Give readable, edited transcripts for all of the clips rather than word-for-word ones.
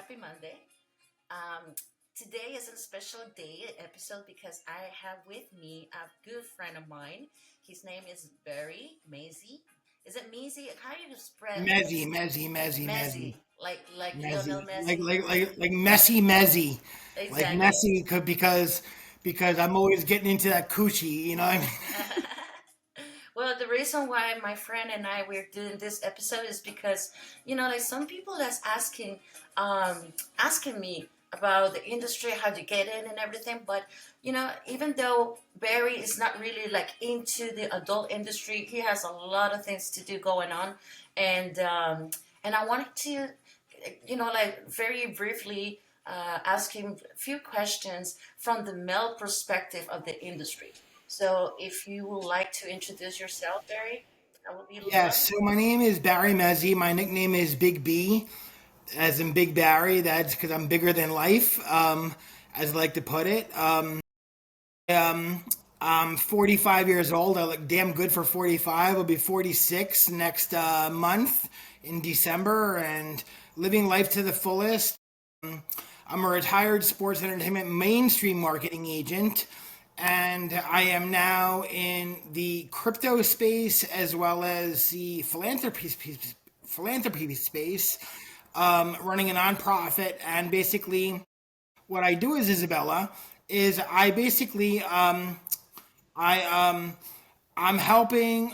Happy Monday. Um, Today is a special day episode because I have with me a good friend of mine. His name is Barry Mezey. Is it Mezey? How do you spread Mezzy, Mezzy, Mezzy, Mezzy, Mezey? Like Lionel Mezzy, Messi? like messy, Mezzy, like Exactly. messy because I'm always getting into that coochie, you know what I mean? Well, the reason why my friend and I we're doing this episode is because like some people that's asking me about the industry, how to get in and everything. But even though Barry is not really like into the adult industry, he has a lot of things to do going on, and I wanted to, like very briefly. Ask him a few questions from the male perspective of the industry. So if you would like to introduce yourself, Barry, that would be Yes, lovely. so my name is Barry Mezzy. My nickname is Big B, as in Big Barry. That's because I'm bigger than life, as I like to put it. Um, I'm 45 years old. I look damn good for 45. I'll be 46 next month in December and living life to the fullest. I'm a retired sports entertainment mainstream marketing agent, and I am now in the crypto space as well as the philanthropy space, running a nonprofit. And basically, what I do is Isabella is I basically I I'm helping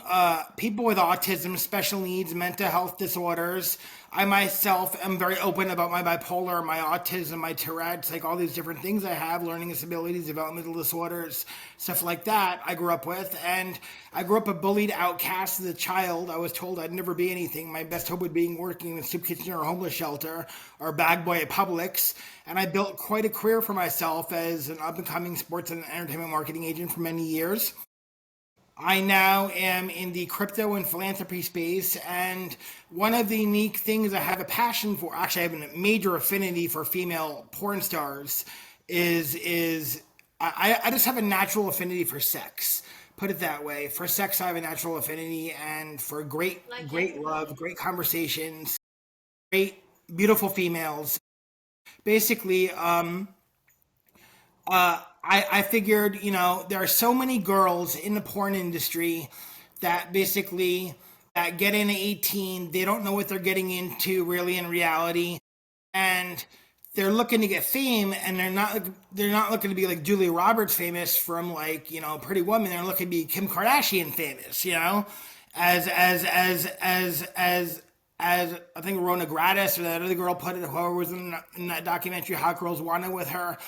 people with autism, special needs, mental health disorders. I myself am very open about my bipolar, my autism, my Tourette's, like all these different things I have, learning disabilities, developmental disorders, stuff like that I grew up with. And I grew up a bullied outcast as a child. I was told I'd never be anything. My best hope would be working in a soup kitchen or a homeless shelter or a bag boy at Publix. And I built quite a career for myself as an up and coming sports and entertainment marketing agent for many years. I now am in the crypto and philanthropy space, and one of the unique things I have a passion for, actually, I have a major affinity for female porn stars, is I just have a natural affinity for sex. Put it that way. For sex, I have a natural affinity, and for Like great love, everybody. great conversations, great, beautiful females. Basically, I figured, there are so many girls in the porn industry that basically that get in at 18, they don't know what they're getting into really in reality, and they're looking to get fame, and they're not looking to be like Julia Roberts famous from like Pretty Woman. They're looking to be Kim Kardashian famous, as I think Rona Gradis or that other girl put it, whoever was in that documentary Hot Girls Wanted with her,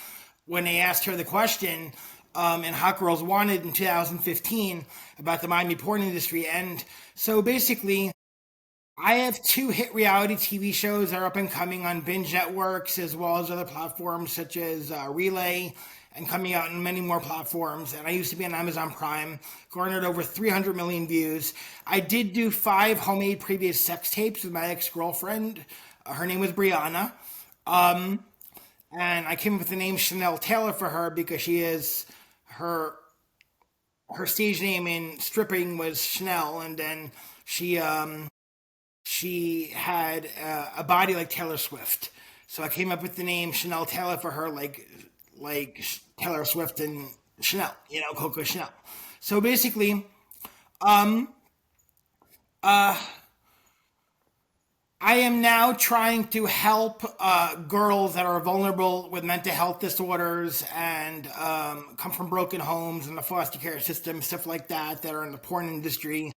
when they asked her the question in Hot Girls Wanted in 2015 about the Miami porn industry. And so basically, I have two hit reality TV shows that are up and coming on binge networks as well as other platforms such as Relay and coming out in many more platforms. And I used to be on Amazon Prime, garnered over 300 million views. I did do 5 homemade previous sex tapes with my ex girlfriend. Her name was Brianna. And I came up with the name Chanel Taylor for her because she is her her stage name in stripping was Chanel, and then she she had a body like Taylor Swift. So I came up with the name Chanel Taylor for her, like Taylor Swift and Chanel, Coco Chanel. So basically, I am now trying to help girls that are vulnerable with mental health disorders and come from broken homes and the foster care system, stuff like that are in the porn industry,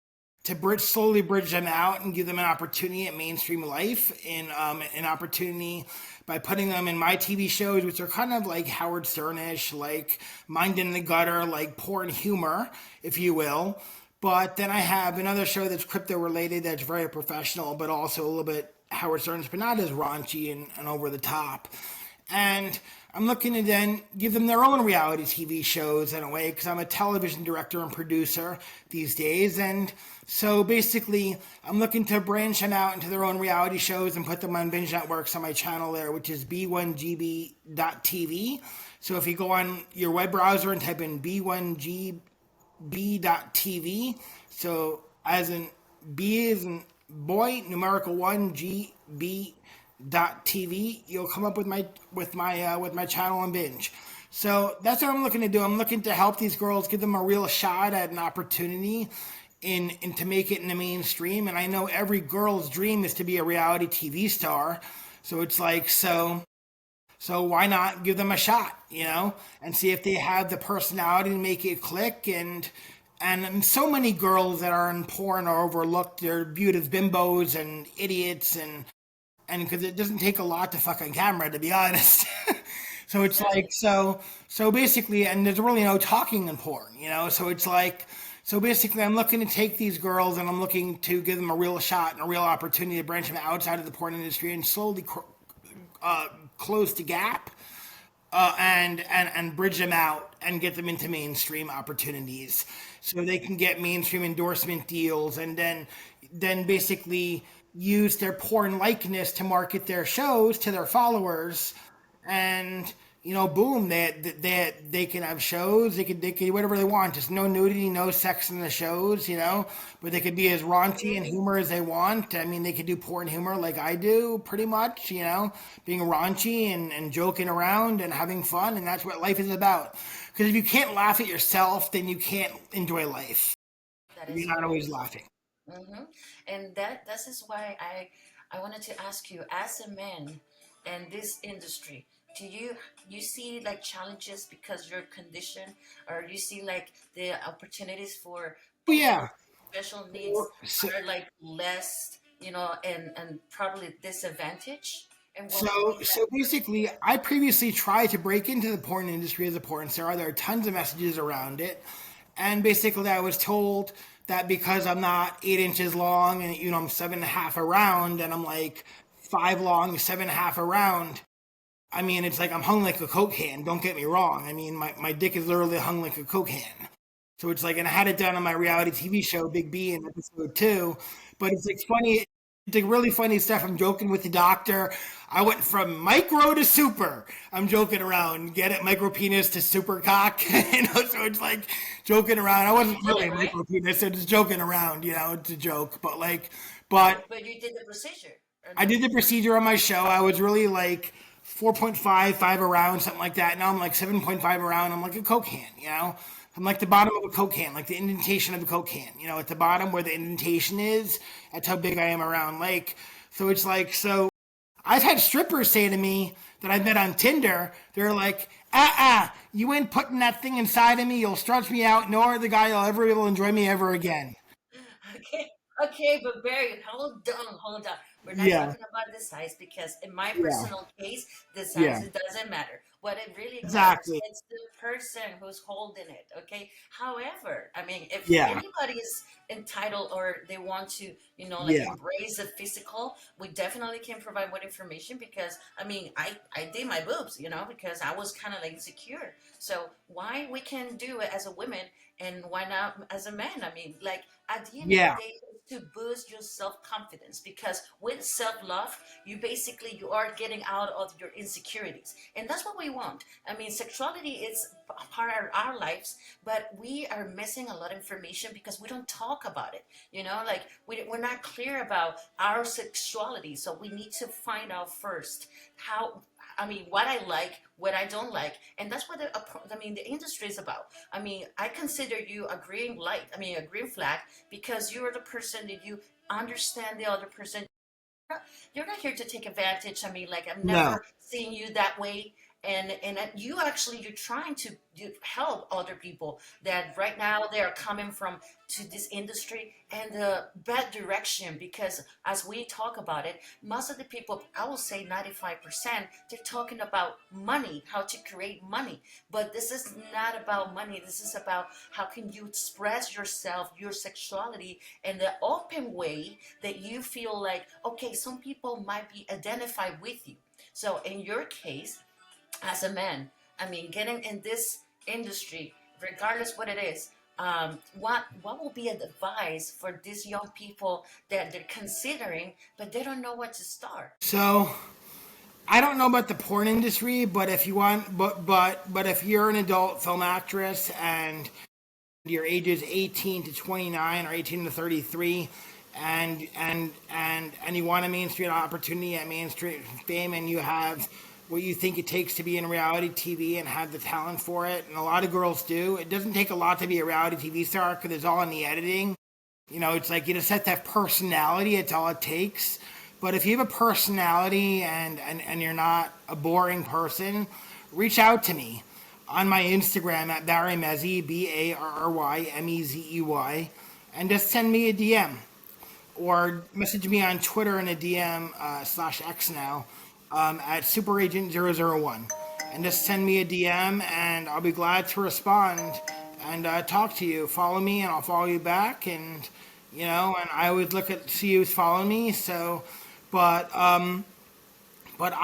to slowly bridge them out and give them an opportunity at mainstream life, in an opportunity by putting them in my TV shows, which are kind of like Howard Sternish, like Mind in the Gutter, like porn humor, if you will. But then I have another show that's crypto related that's very professional, but also a little bit Howard Stern's, but not as raunchy and over the top. And I'm looking to then give them their own reality TV shows in a way, because I'm a television director and producer these days. And so basically, I'm looking to branch them out into their own reality shows and put them on binge networks on my channel there, which is b1gb.tv. So if you go on your web browser and type in b1gb b.tv. So as in B is in boy, numerical one, G B TV, you'll come up with my channel and binge. So that's what I'm looking to do. I'm looking to help these girls, give them a real shot at an opportunity in to make it in the mainstream. And I know every girl's dream is to be a reality TV star. So it's like so why not give them a shot, and see if they have the personality to make it click. And so many girls that are in porn are overlooked. They're viewed as bimbos and idiots, and because it doesn't take a lot to fuck on camera, to be honest. So it's like Exactly. so basically, and there's really no talking in porn. So it's like so basically, I'm looking to take these girls and I'm looking to give them a real shot and a real opportunity to branch them outside of the porn industry and slowly close the gap, and bridge them out and get them into mainstream opportunities so they can get mainstream endorsement deals, and then basically use their porn likeness to market their shows to their followers. And boom, they can have shows, they can do whatever they want, just no nudity, no sex in the shows, but they could be as raunchy and humor as they want. I mean, they could do porn humor like I do, pretty much, being raunchy and joking around and having fun, and that's what life is about. Because if you can't laugh at yourself, then you can't enjoy life. That You're is not very always true. laughing. And this is why I wanted to ask you, as a man in this industry, do you see like challenges because your condition, or you see like the opportunities for Oh people yeah. with special needs So, are like less, and probably disadvantage? And what would So, be so that? basically, I previously tried to break into the porn industry as a porn star. There are tons of messages around it, and basically, I was told that because I'm not 8 inches long and I'm 7.5 around, and I'm like 5 long, 7.5 around. I mean, it's like I'm hung like a coke can. Don't get me wrong. I mean, my dick is literally hung like a coke can. So it's like, and I had it done on my reality TV show, Big B, in episode 2. But it's like funny. It's like really funny stuff. I'm joking with the doctor. I went from micro to super. I'm joking around. Get it? Micro penis to super cock. So it's like joking around. I But wasn't you did really it, a right? micro penis. So just joking around. It's a joke. But But you did the procedure, or I no? did the procedure on my show. I was really like 4.5, 5 around, something like that. Now I'm like 7.5 around. I'm like a Coke can. I'm like the bottom of a Coke can, like the indentation of a Coke can. At the bottom where the indentation is, that's how big I am around. Like, so it's like, so I've had strippers say to me that I met on Tinder, they're like, you ain't putting that thing inside of me. You'll stretch me out. No other guy will ever be able to enjoy me ever again. Okay, okay, but Barry, hold on. We're not Yeah, talking about the size, because in my yeah, personal case, the size, yeah, it doesn't matter. What it really matters, exactly. it's the person who's holding it. Okay. However, I mean, if Yeah, anybody is entitled, or they want to, like yeah, embrace the physical, we definitely can provide more information, because I mean, I did my boobs, because I was kind of like insecure. So why we can do it as a woman, and why not as a man? I mean, like, at the end of the yeah. day, it's to boost your self-confidence, because with self-love, you are getting out of your insecurities, and that's what we want. I mean, sexuality is a part of our lives, but we are missing a lot of information because we don't talk about it. Like, we're not clear about our sexuality, so we need to find out first how, I mean, what I like, what I don't like, and that's what the industry is about. I mean, I consider you a green light. I mean, a green flag, because you're the person that you understand the other person. You're not here to take advantage. I mean, like, I've No, never seen you that way. And you actually, you're trying to help other people that right now they are coming from to this industry and the bad direction, because as we talk about it, most of the people, I will say 95%, they're talking about money, how to create money. But this is not about money. This is about how can you express yourself, your sexuality, in the open way that you feel like, okay, some people might be identified with you. So in your case, as a man, I mean, getting in this industry, regardless what it is, what will be an advice for these young people that they're considering, but they don't know what to start? so I don't know about the porn industry, but if you want, but if you're an adult film actress and your age is 18 to 29 or 18 to 33, and you want a mainstream opportunity at mainstream fame, and you have what you think it takes to be in reality TV and have the talent for it, and a lot of girls do. It doesn't take a lot to be a reality TV star because it's all in the editing. It's like you just have to have personality. It's all it takes. But if you have a personality and you're not a boring person, reach out to me on my Instagram at Barry Mezey, BarryMezey, and just send me a DM or message me on Twitter in a DM /X now at SuperAgent001. And just send me a DM and I'll be glad to respond and talk to you. Follow me and I'll follow you back. And I always look at see who's following me. So, but I'm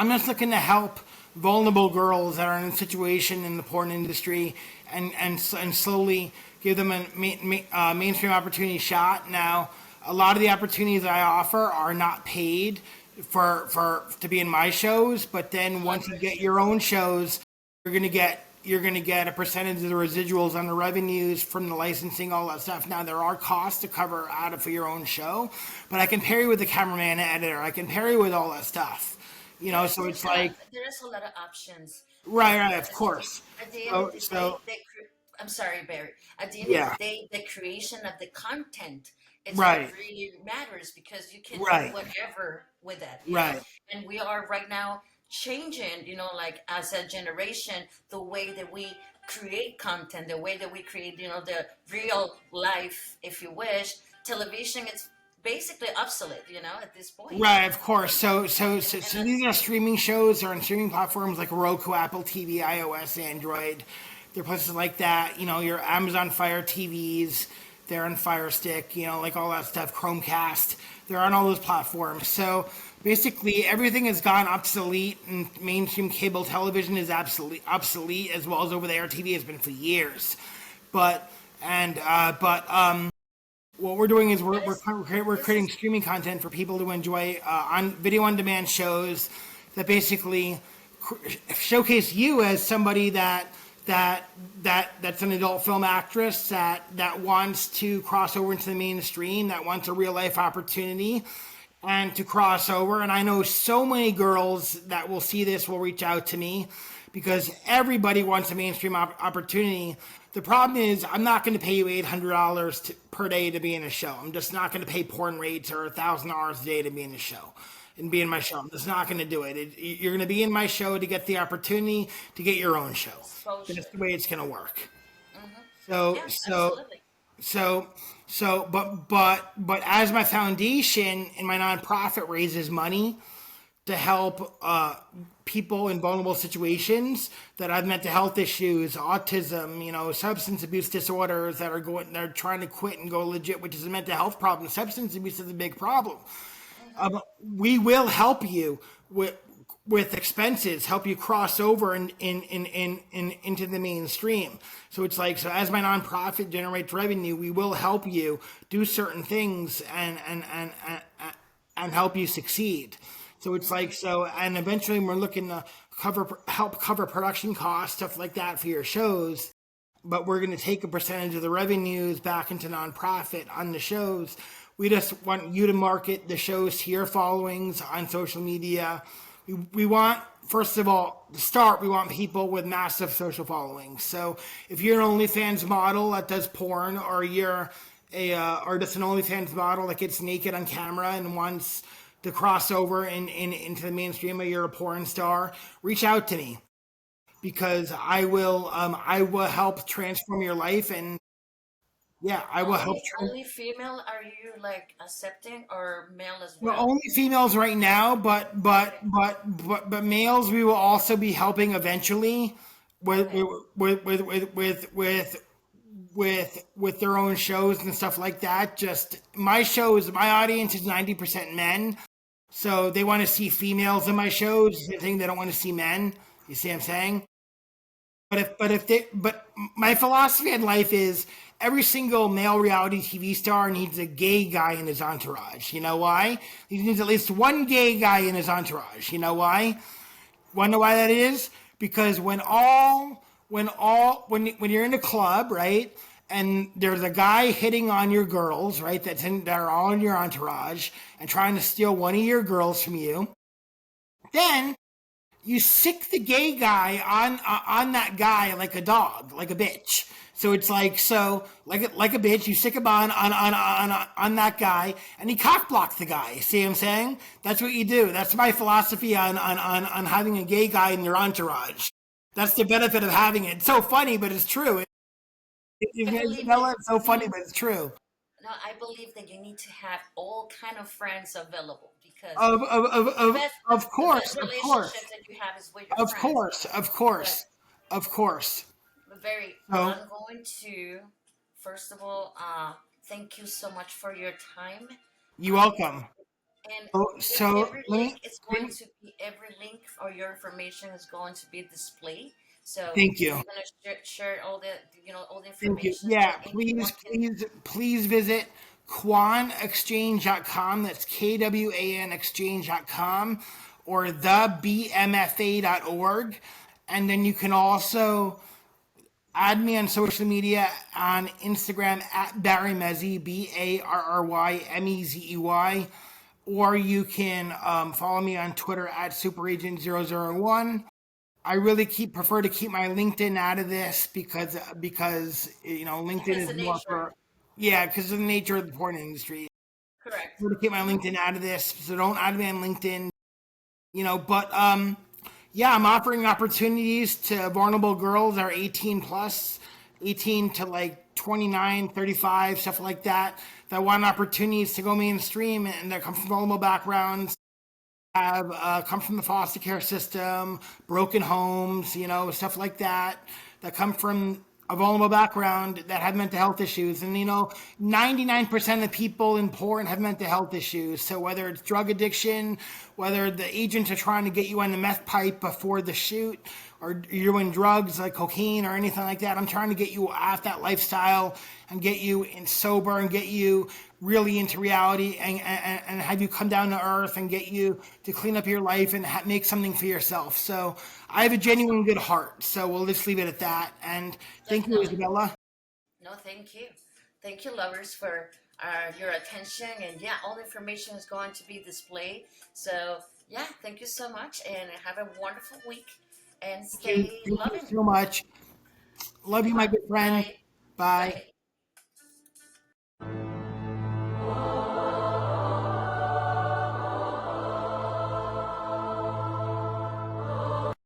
just looking to help vulnerable girls that are in a situation in the porn industry and slowly give them a mainstream opportunity shot. Now, a lot of the opportunities I offer are not paid for to be in my shows, but then once you get your own shows, you're gonna get a percentage of the residuals on the revenues from the licensing, all that stuff. Now there are costs to cover out of for your own show, but I can pair you with the cameraman and editor. I can pair you with all that stuff. So it's like there's a lot of options. right, of course. At the end So of the day, so I'm sorry, Barry. At the end of yeah, the day, the creation of the content is what right, really matters because you can do right, whatever with that, right, And we are right now changing, like as a generation, the way that we create content, the way that we create, the real life, if you wish. Television is basically obsolete, at this point. right. Of course. And So these are streaming shows. They're on streaming platforms like Roku, Apple TV, iOS, Android. They're places like that. Your Amazon Fire TVs. They're on Fire Stick. Like all that stuff. Chromecast. They're on all those platforms. So basically, everything has gone obsolete, and mainstream cable television is obsolete, as well as over-the-air TV has been for years. But what we're doing is that we're, is we're, we're this creating is streaming content for people to enjoy on video on demand shows that basically showcase you as somebody that's an adult film actress that wants to cross over into the mainstream, that wants a real life opportunity and to cross over. And I know so many girls that will see this will reach out to me because everybody wants a mainstream opportunity. The problem is I'm not going to pay you $800 per day to be in a show. I'm just not going to pay porn rates or $1,000 a day to be in a show and be in my show. I'm just not going to do it. You're going to be in my show to get the opportunity to get your own show. exposure. That's the way it's going to work. Hmm. So Yeah, so absolutely. so but as my foundation and my nonprofit raises money to help people in vulnerable situations that have mental health issues, autism, substance abuse disorders they're trying to quit and go legit, which is a mental health problem. Substance abuse is a big problem. We will help you with expenses, help you cross over into the mainstream. So it's like, so as my nonprofit generates revenue, we will help you do certain things and help you succeed. So it's like, so, and eventually we're looking to help cover production costs, stuff like that for your shows. But we're going to take a percentage of the revenues back into nonprofit on the shows. We just want you to market the shows to your followings on social media. We want, first of all, to start, we want people with massive social followings. So if you're an OnlyFans model that does porn, or you're or just an OnlyFans model that gets naked on camera and wants to cross over into the mainstream, or you're a porn star, reach out to me because I will help transform your life. And yeah, I will help. Only female, are you like accepting, or male as Well, well? only females right now, Okay. but males we will also be helping eventually with Okay. with with with with with with their own shows and stuff like that. Just my shows, my audience is 90% men, so they want to see females in my shows. The thing they don't want to see men. You see what I'm saying? But my philosophy in life is every single male reality TV star needs a gay guy in his entourage. You know why? He needs at least one gay guy in his entourage. You know why? Wanna know why that is? Because when you're in a club, right? and there's a guy hitting on your girls, right? That are all in your entourage and trying to steal one of your girls from you. Then you sick the gay guy on that guy like a dog, like a bitch. So it's like like a bitch. You sick him on that guy, and he cock block the guy. See what I'm saying? That's what you do. That's my philosophy on having a gay guy in your entourage. That's the benefit of having it. It's so funny, but it's true. I believe that. It's so funny, Mhm. but it's true. No, I believe that you need to have all kind of friends available because Of of of the of, best of the best course, of relationship course, that you have is with your of friends. course, of But course, of course. very, So I'm going to first of all thank you so much for your time. you're Um, welcome. and So every link or your information is going to be displayed. So thank you. we're gonna share all the all the Thank you. information so Yeah, that anyone can. please visit quanexchange.com. That's KWAN exchange.com or thebmfa.org. And then you can also add me on social media on Instagram at Barry Mezey, Barrymezey, or you can follow me on Twitter at SuperAgent001. I really prefer to keep my LinkedIn out of this because LinkedIn Because is the more nature, for yeah because of the nature of the porn industry. I correct. prefer to keep my Hmm. LinkedIn out of this, so don't add me on LinkedIn. But yeah, I'm offering opportunities to vulnerable girls that are 18 plus, 18 to like 29, 35, stuff like that. That want opportunities to go mainstream and that come from vulnerable backgrounds have come from the foster care system, broken homes, stuff like that, that come from a vulnerable background that have mental health issues. And 99% of people in porn have mental health issues. So whether it's drug addiction, whether the agents are trying to get you on the meth pipe before the shoot, or you're doing drugs like cocaine or anything like that, I'm trying to get you off that lifestyle and get you in sober and get you really into reality and have you come down to earth and get you to clean up your life and make something for yourself. So I have a genuine good heart. So we'll just leave it at that. And thank you, Definitely. Isabella. No, thank you, lovers, for your attention. And yeah, all the information is going to be displayed. So yeah, thank you so much, and have a wonderful week, and stay Thank you loving. so much. Love you, my good friend. Bye. Bye. Bye.